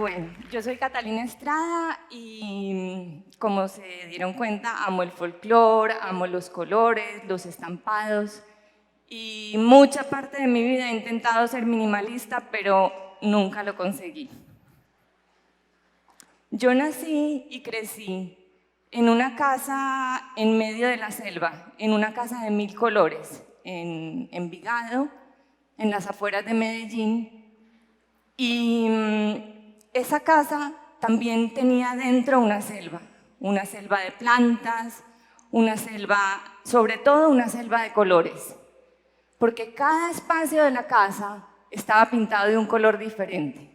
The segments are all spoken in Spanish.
Bueno, yo soy Catalina Estrada y como se dieron cuenta, amo el folclore, amo los colores, los estampados y mucha parte de mi vida he intentado ser minimalista, pero nunca lo conseguí. Yo nací y crecí en una casa en medio de la selva, en una casa de 1000 colores, en Envigado, en las afueras de Medellín, y esa casa también tenía dentro una selva de plantas, una selva, sobre todo una selva de colores, porque cada espacio de la casa estaba pintado de un color diferente.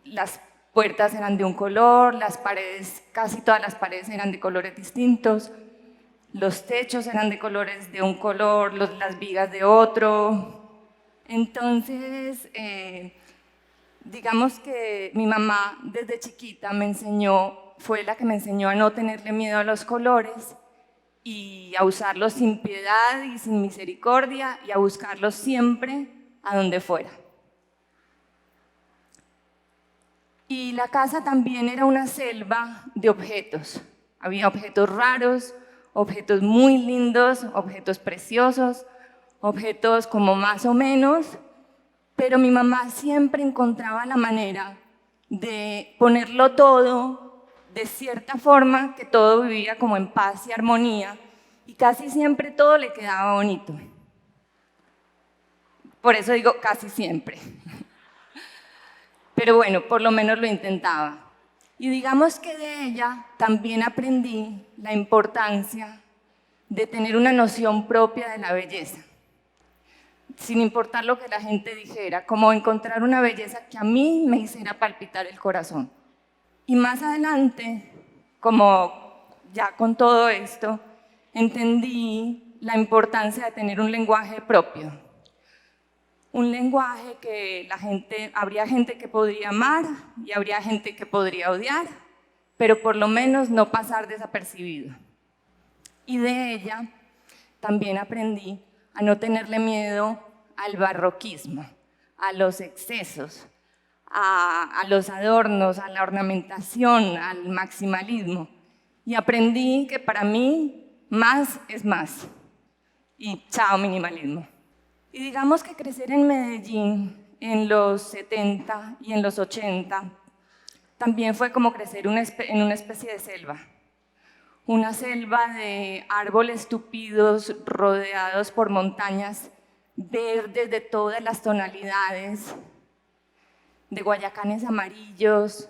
Las puertas eran de un color, las paredes, casi todas las paredes eran de colores distintos, los techos eran de colores de un color, las vigas de otro. Entonces, digamos que mi mamá desde chiquita fue la que me enseñó a no tenerle miedo a los colores y a usarlos sin piedad y sin misericordia y a buscarlos siempre a donde fuera. Y la casa también era una selva de objetos. Había objetos raros, objetos muy lindos, objetos preciosos, objetos como más o menos, pero mi mamá siempre encontraba la manera de ponerlo todo de cierta forma que todo vivía como en paz y armonía y casi siempre todo le quedaba bonito. Por eso digo casi siempre. Pero bueno, por lo menos lo intentaba. Y digamos que de ella también aprendí la importancia de tener una noción propia de la belleza, sin importar lo que la gente dijera, como encontrar una belleza que a mí me hiciera palpitar el corazón. Y más adelante, como ya con todo esto, entendí la importancia de tener un lenguaje propio. Un lenguaje que habría gente que podría amar y habría gente que podría odiar, pero por lo menos no pasar desapercibido. Y de ella también aprendí a no tenerle miedo al barroquismo, a los excesos, a los adornos, a la ornamentación, al maximalismo. Y aprendí que para mí más es más. Y chao minimalismo. Y digamos que crecer en Medellín en los 70 y en los 80 también fue como crecer en una especie de selva. Una selva de árboles tupidos rodeados por montañas verdes de todas las tonalidades, de guayacanes amarillos,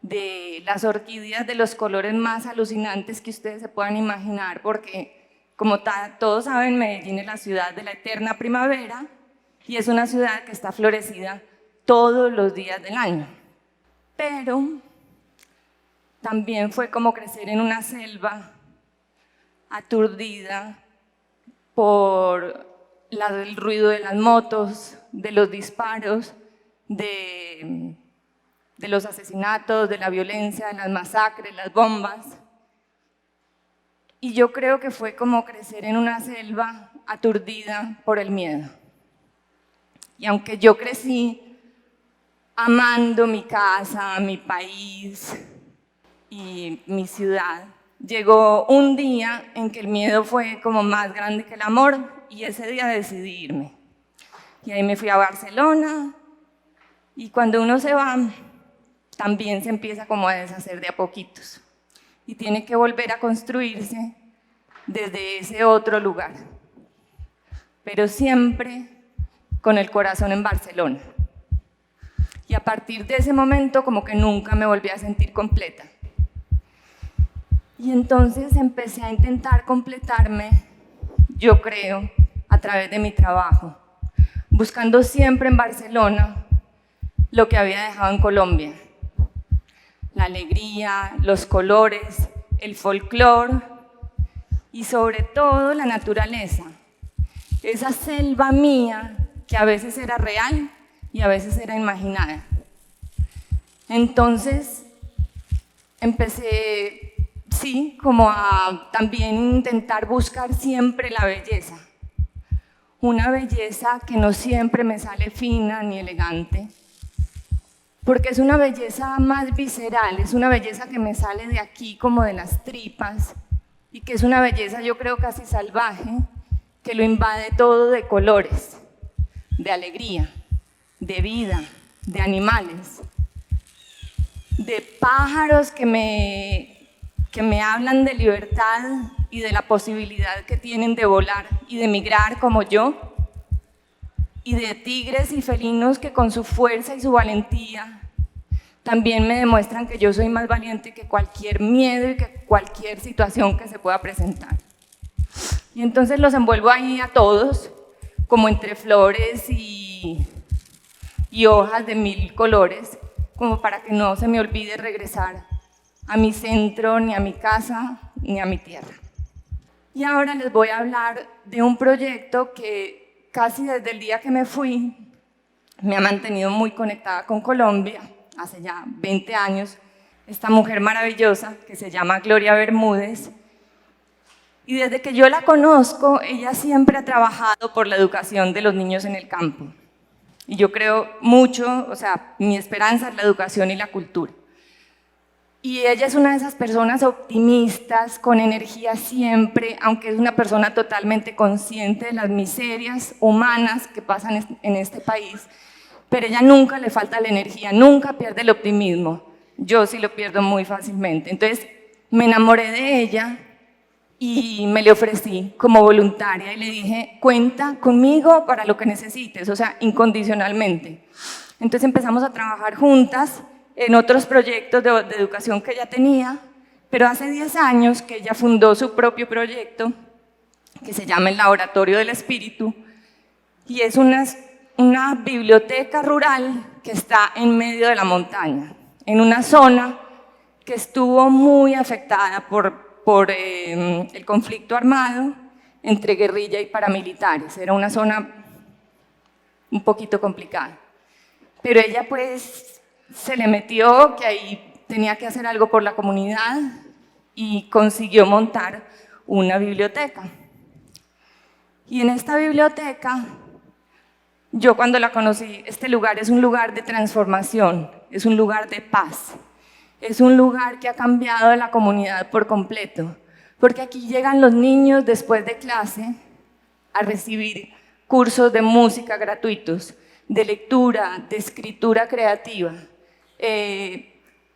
de las orquídeas de los colores más alucinantes que ustedes se puedan imaginar, porque como todos saben, Medellín es la ciudad de la eterna primavera y es una ciudad que está florecida todos los días del año. Pero también fue como crecer en una selva aturdida por el ruido de las motos, de los disparos, de los asesinatos, de la violencia, de las masacres, las bombas. Y yo creo que fue como crecer en una selva aturdida por el miedo. Y aunque yo crecí amando mi casa, mi país y mi ciudad, llegó un día en que el miedo fue como más grande que el amor y ese día decidí irme. Y ahí me fui a Barcelona y cuando uno se va, también se empieza como a deshacer de a poquitos y tiene que volver a construirse desde ese otro lugar, pero siempre con el corazón en Barcelona. Y a partir de ese momento como que nunca me volví a sentir completa. Y entonces empecé a intentar completarme, yo creo, a través de mi trabajo, buscando siempre en Barcelona lo que había dejado en Colombia. La alegría, los colores, el folclore y sobre todo la naturaleza. Esa selva mía que a veces era real y a veces era imaginada. Entonces empecé, sí, como a también intentar buscar siempre la belleza. Una belleza que no siempre me sale fina ni elegante, porque es una belleza más visceral, es una belleza que me sale de aquí como de las tripas y que es una belleza yo creo casi salvaje, que lo invade todo de colores, de alegría, de vida, de animales, de pájaros que me hablan de libertad y de la posibilidad que tienen de volar y de migrar como yo, y de tigres y felinos que con su fuerza y su valentía también me demuestran que yo soy más valiente que cualquier miedo y que cualquier situación que se pueda presentar. Y entonces los envuelvo ahí a todos, como entre flores y hojas de 1000 colores, como para que no se me olvide regresar a mi centro, ni a mi casa, ni a mi tierra. Y ahora les voy a hablar de un proyecto que casi desde el día que me fui me ha mantenido muy conectada con Colombia, hace ya 20 años, esta mujer maravillosa que se llama Gloria Bermúdez. Y desde que yo la conozco, ella siempre ha trabajado por la educación de los niños en el campo. Y yo creo mucho, o sea, mi esperanza es la educación y la cultura. Y ella es una de esas personas optimistas, con energía siempre, aunque es una persona totalmente consciente de las miserias humanas que pasan en este país, pero ella nunca le falta la energía, nunca pierde el optimismo. Yo sí lo pierdo muy fácilmente. Entonces me enamoré de ella y me le ofrecí como voluntaria y le dije, cuenta conmigo para lo que necesites, o sea, incondicionalmente. Entonces empezamos a trabajar juntas en otros proyectos de educación que ella tenía, pero hace 10 años que ella fundó su propio proyecto, que se llama el Laboratorio del Espíritu, y es una biblioteca rural que está en medio de la montaña, en una zona que estuvo muy afectada por el conflicto armado entre guerrilla y paramilitares. Era una zona un poquito complicada. Pero ella pues se le metió que ahí tenía que hacer algo por la comunidad y consiguió montar una biblioteca. Y en esta biblioteca, yo cuando la conocí, este lugar es un lugar de transformación, es un lugar de paz, es un lugar que ha cambiado a la comunidad por completo, porque aquí llegan los niños después de clase a recibir cursos de música gratuitos, de lectura, de escritura creativa.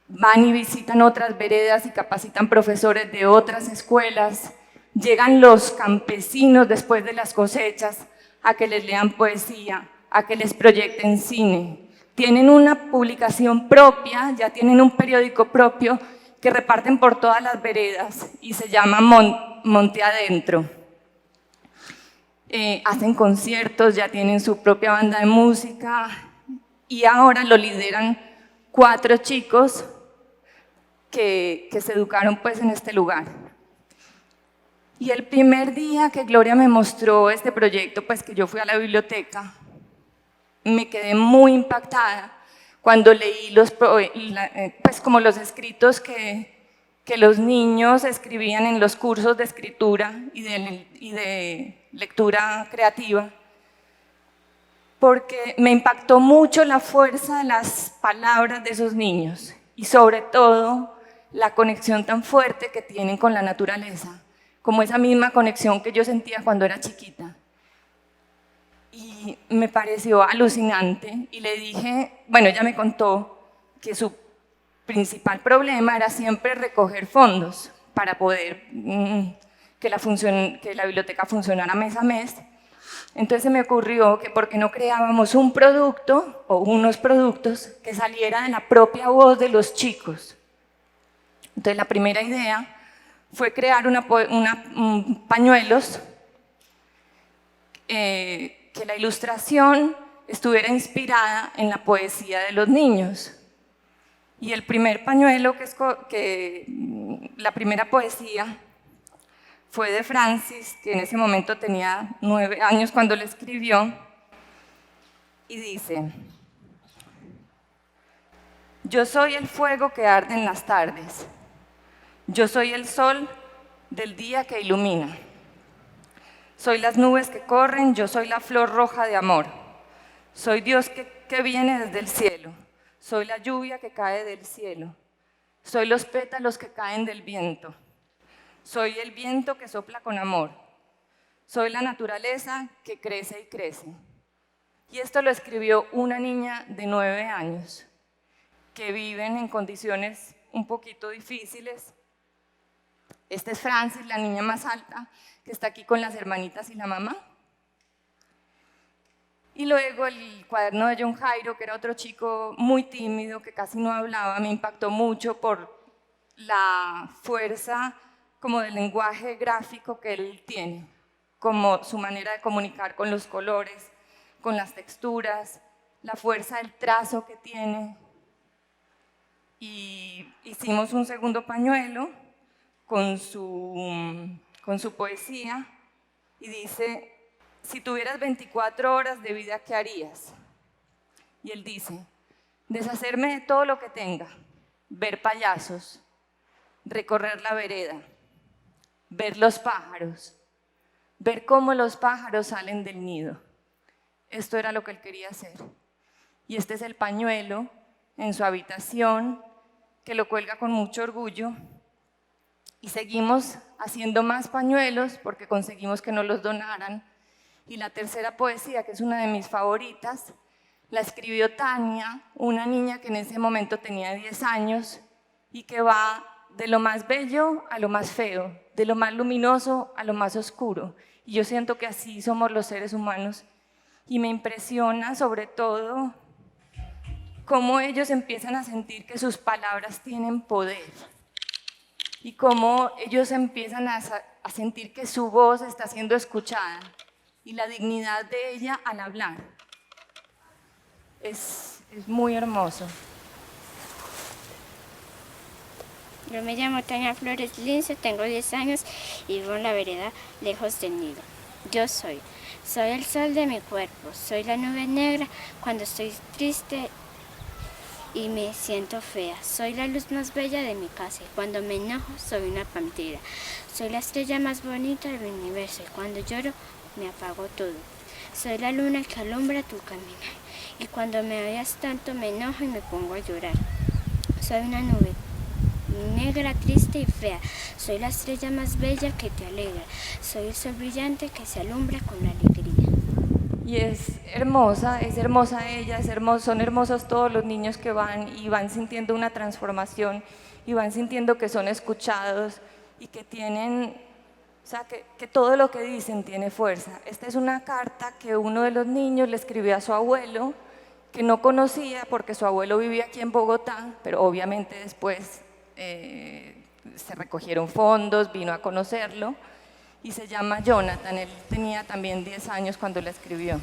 Van y visitan otras veredas y capacitan profesores de otras escuelas. Llegan los campesinos después de las cosechas a que les lean poesía, a que les proyecten cine. Tienen una publicación propia, ya tienen un periódico propio que reparten por todas las veredas y se llama Monte Adentro. Hacen conciertos, ya tienen su propia banda de música y ahora lo lideran 4 chicos que se educaron pues en este lugar. Y el primer día que Gloria me mostró este proyecto, pues que yo fui a la biblioteca, me quedé muy impactada cuando leí pues como los escritos que los niños escribían en los cursos de escritura y de lectura creativa, porque me impactó mucho la fuerza de las palabras de esos niños y sobre todo la conexión tan fuerte que tienen con la naturaleza, como esa misma conexión que yo sentía cuando era chiquita. Y me pareció alucinante y le dije, bueno, ella me contó que su principal problema era siempre recoger fondos para poder que la biblioteca funcionara mes a mes. Entonces se me ocurrió que por qué no creábamos un producto o unos productos que saliera de la propia voz de los chicos. Entonces la primera idea fue crear pañuelos que la ilustración estuviera inspirada en la poesía de los niños. Y el primer pañuelo, la primera poesía, fue de Francis, que en ese momento tenía 9 años cuando le escribió, y dice: yo soy el fuego que arde en las tardes, yo soy el sol del día que ilumina, soy las nubes que corren, yo soy la flor roja de amor, soy Dios que viene desde el cielo, soy la lluvia que cae del cielo, soy los pétalos que caen del viento, soy el viento que sopla con amor, soy la naturaleza que crece y crece. Y esto lo escribió una niña de 9 años, que viven en condiciones un poquito difíciles. Esta es Francis, la niña más alta, que está aquí con las hermanitas y la mamá. Y luego el cuaderno de John Jairo, que era otro chico muy tímido, que casi no hablaba, me impactó mucho por la fuerza como del lenguaje gráfico que él tiene, como su manera de comunicar con los colores, con las texturas, la fuerza del trazo que tiene. Y hicimos un segundo pañuelo con su poesía y dice: si tuvieras 24 horas de vida, ¿qué harías? Y él dice: deshacerme de todo lo que tenga, ver payasos, recorrer la vereda, ver los pájaros, ver cómo los pájaros salen del nido. Esto era lo que él quería hacer. Y este es el pañuelo en su habitación, que lo cuelga con mucho orgullo. Y seguimos haciendo más pañuelos porque conseguimos que nos los donaran. Y la tercera poesía, que es una de mis favoritas, la escribió Tania, una niña que en ese momento tenía 10 años y que va de lo más bello a lo más feo, de lo más luminoso a lo más oscuro. Y yo siento que así somos los seres humanos. Y me impresiona sobre todo cómo ellos empiezan a sentir que sus palabras tienen poder y cómo ellos empiezan a sentir que su voz está siendo escuchada y la dignidad de ella al hablar. Es muy hermoso. Yo me llamo Tania Flores Lince, tengo 10 años y vivo en la vereda lejos del nido. Yo soy el sol de mi cuerpo, soy la nube negra cuando estoy triste y me siento fea. Soy la luz más bella de mi casa y cuando me enojo soy una pantera. Soy la estrella más bonita del universo y cuando lloro me apago todo. Soy la luna que alumbra tu camino y cuando me odias tanto me enojo y me pongo a llorar. Soy una nube negra, triste y fea. Soy la estrella más bella que te alegra. Soy el sol brillante que se alumbra con alegría. Y es hermosa ella, son hermosos todos los niños que van y van sintiendo una transformación y van sintiendo que son escuchados y que tienen, o sea, que todo lo que dicen tiene fuerza. Esta es una carta que uno de los niños le escribió a su abuelo, que no conocía porque su abuelo vivía aquí en Bogotá, pero obviamente después se recogieron fondos, vino a conocerlo y se llama Jonathan. Él tenía también 10 años cuando la escribió.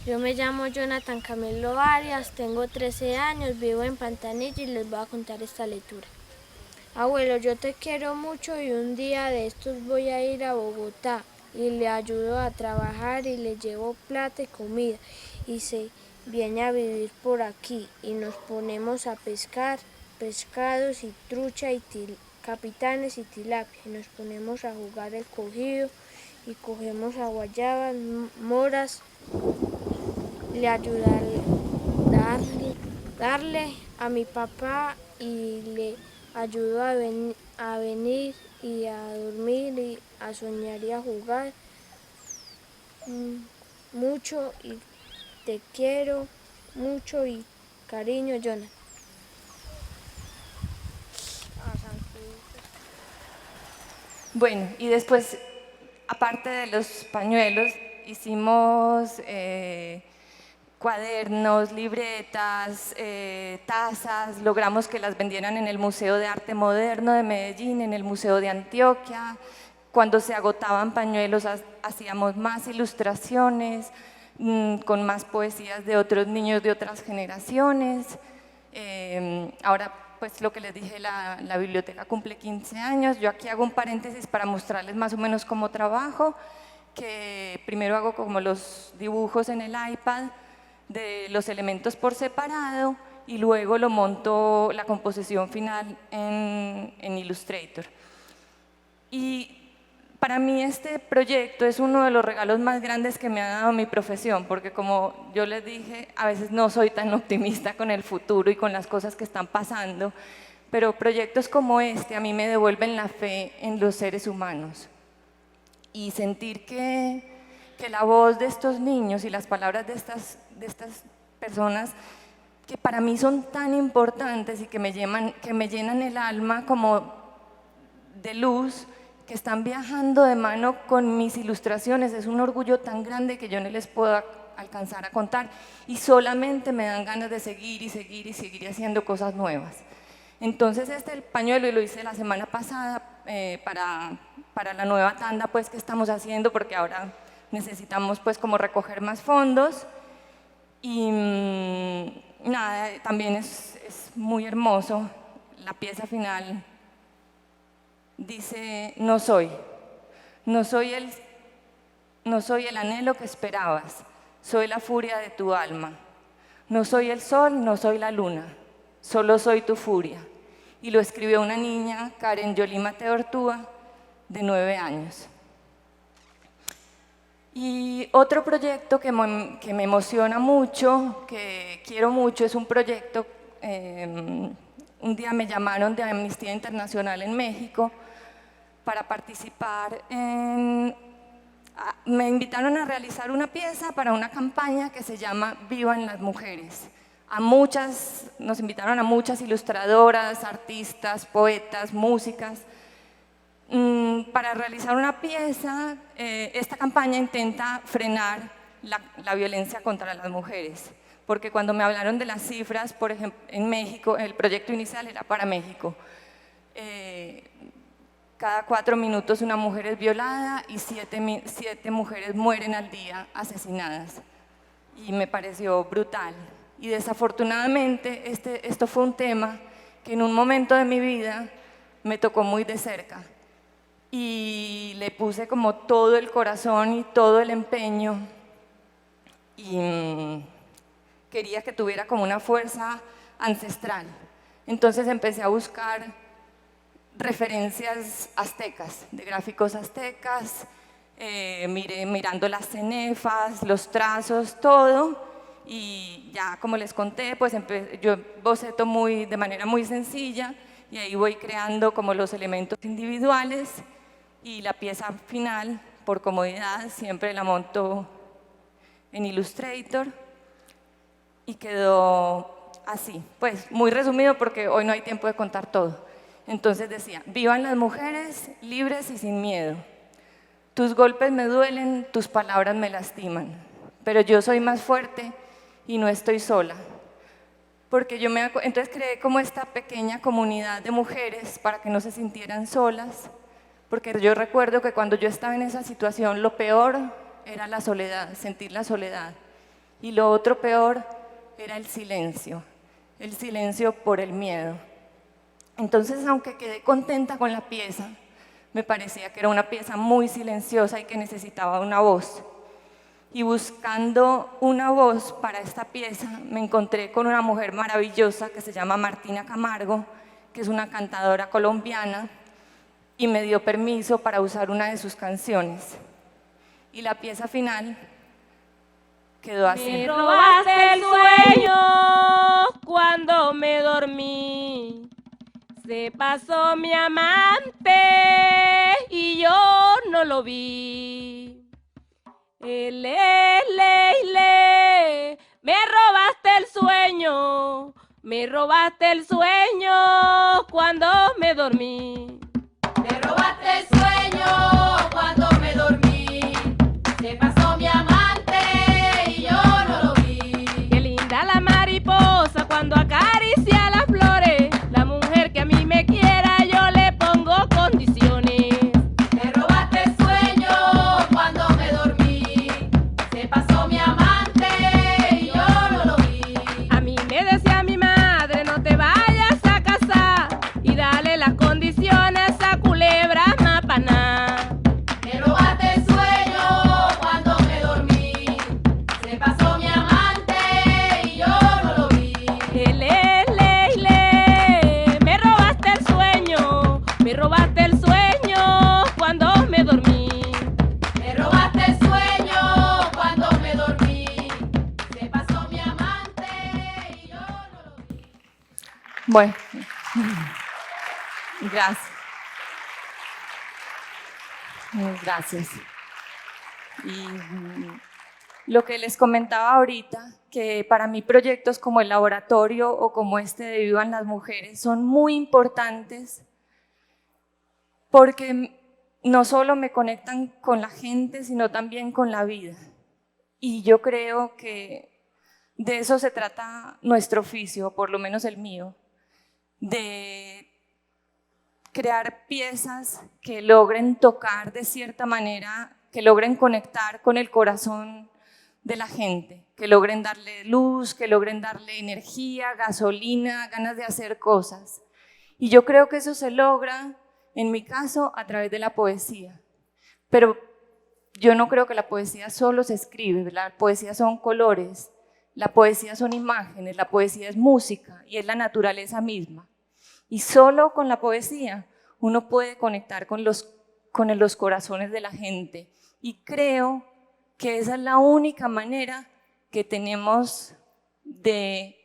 Yo me llamo Jonathan Camilo Arias, tengo 13 años, vivo en Pantanilla y les voy a contar esta lectura. Abuelo, yo te quiero mucho y un día de estos voy a ir a Bogotá y le ayudo a trabajar y le llevo plata y comida y se viene a vivir por aquí y nos ponemos a pescar pescados y trucha y capitanes y tilapia y nos ponemos a jugar el cogido y cogemos a guayabas, moras, le ayudaré darle a mi papá y le ayudo a venir y a dormir y a soñar y a jugar mucho y te quiero mucho y cariño, Jonathan. Bueno, y después, aparte de los pañuelos, hicimos cuadernos, libretas, tazas, logramos que las vendieran en el Museo de Arte Moderno de Medellín, en el Museo de Antioquia. Cuando se agotaban pañuelos hacíamos más ilustraciones, con más poesías de otros niños de otras generaciones. Ahora, pues lo que les dije, la biblioteca cumple 15 años. Yo aquí hago un paréntesis para mostrarles más o menos cómo trabajo, que primero hago como los dibujos en el iPad de los elementos por separado y luego lo monto la composición final en Illustrator. Y para mí este proyecto es uno de los regalos más grandes que me ha dado mi profesión, porque como yo les dije, a veces no soy tan optimista con el futuro y con las cosas que están pasando, pero proyectos como este a mí me devuelven la fe en los seres humanos. Y sentir que la voz de estos niños y las palabras de estas personas que para mí son tan importantes y que me llenan el alma como de luz, que están viajando de mano con mis ilustraciones, es un orgullo tan grande que yo no les puedo alcanzar a contar, y solamente me dan ganas de seguir y seguir y seguir haciendo cosas nuevas. Entonces el pañuelo lo hice la semana pasada para la nueva tanda pues que estamos haciendo, porque ahora necesitamos pues como recoger más fondos, y nada, también es muy hermoso. La pieza final dice: no soy el anhelo que esperabas, soy la furia de tu alma. No soy el sol, no soy la luna, solo soy tu furia. Y lo escribió una niña, Karen Yolima Teortúa, de 9 años. Y otro proyecto que me emociona mucho, que quiero mucho, es un proyecto, un día me llamaron de Amnistía Internacional en México para participar me invitaron a realizar una pieza para una campaña que se llama Vivan las Mujeres. Nos invitaron a muchas ilustradoras, artistas, poetas, músicas, para realizar una pieza. Esta campaña intenta frenar la violencia contra las mujeres, porque cuando me hablaron de las cifras, por ejemplo, en México, el proyecto inicial era para México, cada 4 minutos una mujer es violada y 7 mujeres mueren al día asesinadas, y me pareció brutal. Y desafortunadamente esto fue un tema que en un momento de mi vida me tocó muy de cerca, y le puse como todo el corazón y todo el empeño, y quería que tuviera como una fuerza ancestral. Entonces empecé a buscar referencias aztecas, de gráficos aztecas, mirando las cenefas, los trazos, todo, y ya como les conté, pues yo boceto de manera muy sencilla, y ahí voy creando como los elementos individuales, y la pieza final, por comodidad, siempre la monto en Illustrator, y quedó así, pues muy resumido porque hoy no hay tiempo de contar todo. Entonces decía: vivan las mujeres libres y sin miedo. Tus golpes me duelen, tus palabras me lastiman, pero yo soy más fuerte y no estoy sola. Porque entonces creé como esta pequeña comunidad de mujeres para que no se sintieran solas, porque yo recuerdo que cuando yo estaba en esa situación, lo peor era la soledad, sentir la soledad, y lo otro peor era el silencio por el miedo. Entonces, aunque quedé contenta con la pieza, me parecía que era una pieza muy silenciosa y que necesitaba una voz. Y buscando una voz para esta pieza, me encontré con una mujer maravillosa que se llama Martina Camargo, que es una cantadora colombiana, y me dio permiso para usar una de sus canciones. Y la pieza final quedó así. Me robaste el sueño cuando me dormí. Se pasó mi amante y yo no lo vi. Le, me robaste el sueño, me robaste el sueño cuando me dormí. Me robaste el sueño cuando me dormí. Se pasó mi amante y yo no lo vi. Qué linda la mariposa cuando acaricia las flores. La mujer que a mí me quiera, yo le pongo condiciones. Me robaste el sueño cuando me dormí. Se pasó mi amante y yo no lo vi. A mí me decía mi madre: no te vayas a casar y dale las condiciones Bueno, gracias. Gracias. Y lo que les comentaba ahorita, que para mí proyectos como el laboratorio o como este de Vivan las Mujeres son muy importantes porque no solo me conectan con la gente, sino también con la vida. Y yo creo que de eso se trata nuestro oficio, por lo menos el mío, de crear piezas que logren tocar de cierta manera, que logren conectar con el corazón de la gente, que logren darle luz, que logren darle energía, gasolina, ganas de hacer cosas. Y yo creo que eso se logra, en mi caso, a través de la poesía. Pero yo no creo que la poesía solo se escribe, la poesía son colores, la poesía son imágenes, la poesía es música y es la naturaleza misma. Y solo con la poesía uno puede conectar con los corazones de la gente. Y creo que esa es la única manera que tenemos de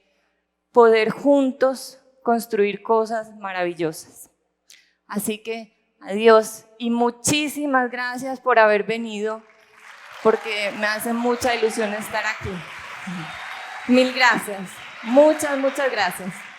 poder juntos construir cosas maravillosas. Así que adiós y muchísimas gracias por haber venido, porque me hace mucha ilusión estar aquí. Mil gracias, muchas gracias.